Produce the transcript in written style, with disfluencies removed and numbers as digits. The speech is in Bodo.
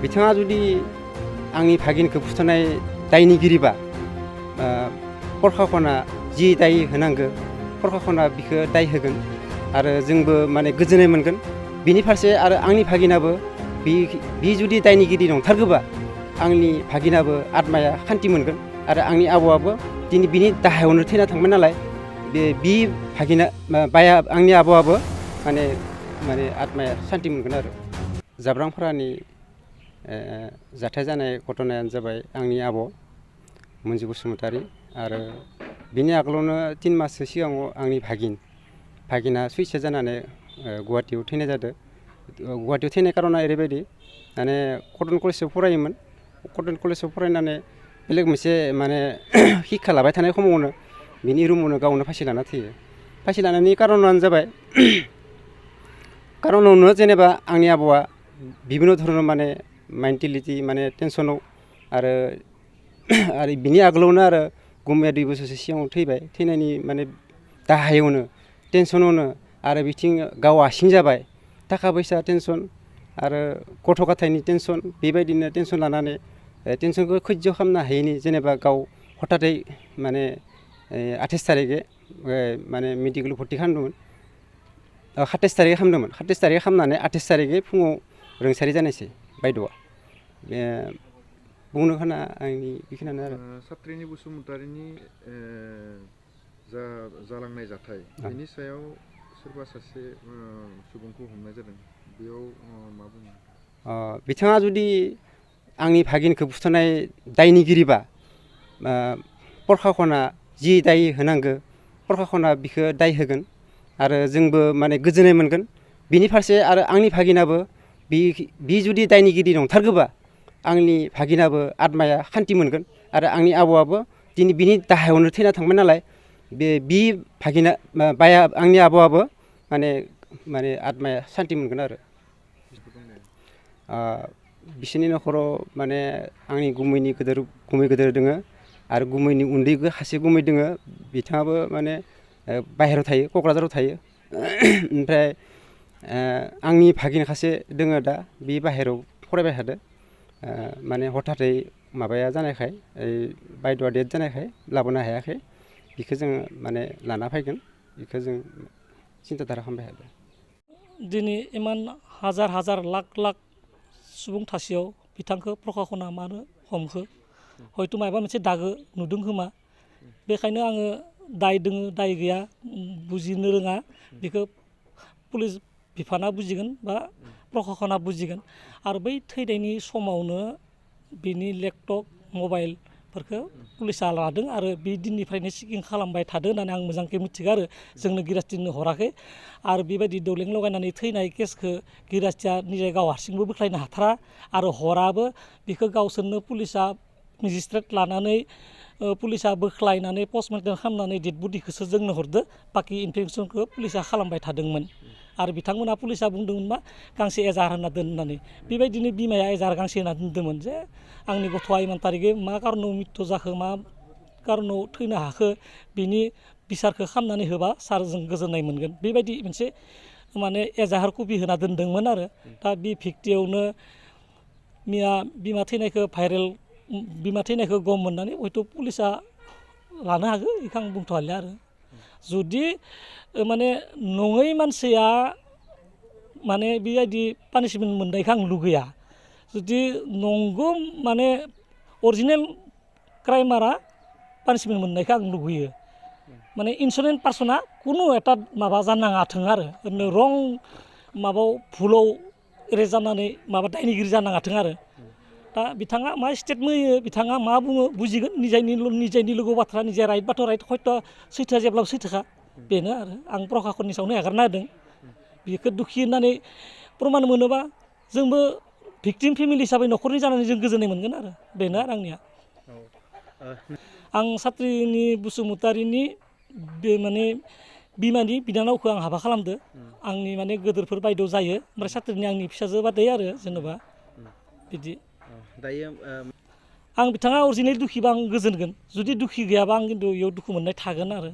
बिथाङा जुदि आंनि भागिनखौ फुथारनाय दायनिगिरिबा प्रशासना जि दाय होनांगौ प्रशासना बिखौ दाय होगोन आरो जोंबो माने गोजोननाय मोनगोन बिनि फारसे आरो आंनि भागिनाबो बि जुदि दायनिगिरि नंथारगौबा आंनि भागिनाबो आत्माया खान्थि मोनगोन आरो आंनि आबौआबो दिनै बिनि दाहायावनो थैना थांबाय नालाय बि भागिना आंनि आबौआबो माने आत्माया सान्ति मोनगोन आरो जाब्रांफारानि जाथाय जानाय घटनायानो जाबाय आंनि आबौ मन्जु बसुमतारी आरो बिनि आगोलावनो 3 माससो सिगाङाव आंनि भागिना सुइसाइड जानानै गुवाहाटीयाव थैनाय जादों। गुवाहाटीयाव थैनाय कारना ओरैबायदि माने कटन कलेजाव फरायोमोन कटन कलेजाव फरायनानै बेलेग मोनसे माने शिक्षा लाबाय थानाय समावनो बिनि रुमावनो गावनो फासि लाना थैयो। फासि लानायनि कारनानो जाबाय कारनावनो जेनेबा आंनि आबौआ बिभिन्न धरনের माने मेन्टेलिटि माने टेनसनाव आरो बिनि आगोलावनो आरो गुमैया 2 बोसोरसो सिगाङाव थैबाय थैनायनि माने दाहायावनो टेनसनावनो आरो बिथिं गाव हारसिं जाबाय थाखा फैसा टेनसन आरो गथ' गथायनि टेनसन बेबायदिनो टेनसन लानानै टेनसनखौ सैज्य खालामनो हायैनि जेनेबा गाव हथादै माने 28 थारिखे माने मेडिकेलाव भर्ति खालामदोंमोन 27 थारिखे खालामदोंमोन 27 थारिखे खालामनानै 28 थारिखे फुङाव रुंसारि जानायसै बायद'आ बुंनो खोना आंनि बेखिनियानो आरो सात्रिनि बसुमतारीनि जालांनाय जाथाय बेनि सायाव सोरबा सासे सुबुंखौ हमनाय जादों बेयाव मा बुङो बिथाङा जुदि आंनि भागिनखौ फुथारनाय दायनिगिरिबा प्रशासना जि दाय होनांगौ प्रशासना बिखौ दाय होगोन आरो जोंबो माने गोजोननाय मोनगोन बिनि फारसे आरो आंनि भागिनाबो बि जुदि दायनिगिरि नंथारगौबा आंनि भागिनाबो आत्माया खान्थि मोनगोन आरो आंनि आबौआबो दिनै बिनि दाहायावनो थैना थांबाय नालाय बि भागिना आंनि आबौआबो माने आत्माया सान्ति मोनगोन आरो बिसोरनि न'खराव माने आंनि गुमैनि गुमै गिदिर दोङो आरो गुमैनि उन्दै सासे गुमै दोङो बिथाङाबो माने बाहेरायाव थायो क'क्राझाराव थायो ओमफ्राय आंनि भागिन सासे दोङो दा बे बाहेरायाव फरायबाय थादों माने हथादै माबाया जानायखाय बायद'आ डेट जानायखाय लाबोनो हायाखै बेखौ जोङो माने लाना फैगोन बेखौ जों सिन्थाधारा खालामबाय थादों दिनै इमान हाजार लाख सुबुं थासेयाव बिथांखौ प्रशासना मानो हमखो हयथ' माबा मोनसे दागो नुदों खोमा बेखायनो आङो दाय दोङो दाय गैया बुजिनो रोङा बेखौ पुलिस बिफाना बुजिगोन बा प्रशासना बुजिगोन आरो बै थैनायनि समावनो बिनि लेपटप मबाइलफोरखौ पुलिसा लादों आरो बे दिननिफ्रायनो चेकिं खालामबाय थादों होननानै आं मोजांखे मिथिगौ आरो जोंनो गिरास्तिनो हराखै आरो बेबायदि दौलें लगायनानै थैनाय केसखौ गिरास्तिया निजे गाव हारसिंबो बोख्लायनो हाथारा आरो हराबो बेखौ गावसोरनो पुलिसा मेजिस्ट्रेट लानानै पुलिसा बोख्लायनानै पस्टमर्टेम खालामनानै डेड बडिखौसो जोंनो हरदो बाखि इनभेस्टिगेसनखौ पुलिसा खालामबाय थादोंमोन आरो बिथांमोना पुलिसा बुंदोंमोन मा गांसे एजार होना दोन होननानै बेबायदिनो बिमाया एजार गांसे होना दोन्दोंमोन जे आंनि गथ'आ इमान थारिखे मा कारनाव मृत्यु जाखो मा कारनाव थैनो हाखो बिनि बिसारखौ खालामनानै होबा सार जों गोजोननाय मोनगोन बेबायदि मोनसे माने एजाहार कपि होना दोन्दोंमोन आरो दा बे भिक्तियावनो बिमा थैनायखौ भाइरेल बिमा थैनायखौ गम मोननानै हयथ' पुलिसा लानो हागौ बेखौ आं बुंथ'हालिया आरो जुदि माने नङै मानसिया माने बेबायदि पानिशमेन्ट मोननायखौ आं लुगैया जुदि नंगौ माने अरिजिनेल क्राइमारा पानिशमेन्ट मोननायखौ आं लुगैयो माने इनसनेन्ट पार्सना कुनु एटा माबा जानाङाथों आरो ओरैनो रं माबायाव भुलाव एरेस्ट जानानै माबा दायनिगिरि जानाङाथों आरो दा बिथाङा मा स्टेटमेन्ट होयो बिथाङा मा बुङो बुजिगोन निजायनि लोगो बाथ्रा निजा राइट बाथ' राइट हयथ' सैथोआ जेब्लाबो सैथोखा बेनो आरो आं प्रशासननि सायावनो हेगारना होदों बेखौ दुखि होननानै प्रमान मोनोबा जोंबो भिक्टिम फेमिलि हिसाबै न'खरनि जानानै जों गोजोननाय मोनगोन आरो बेनो आरो आंनिया आं सात्रिनि बसुमतारीनि बे माने बिमानि बिनानावखौ आं हाबा खालामदो आंनि माने गोदोरफोर बायद' जायो ओमफ्राय सात्रिनि आंनि फिसाजो बादै आरो जेनेबा बिदि दायो आं बिथाङा अरिजिनेल दुखिबा आं गोजोनगोन जुदि दुखि गैयाबा आं खिन्थु बेयाव दुखु मोननाय थागोन आरो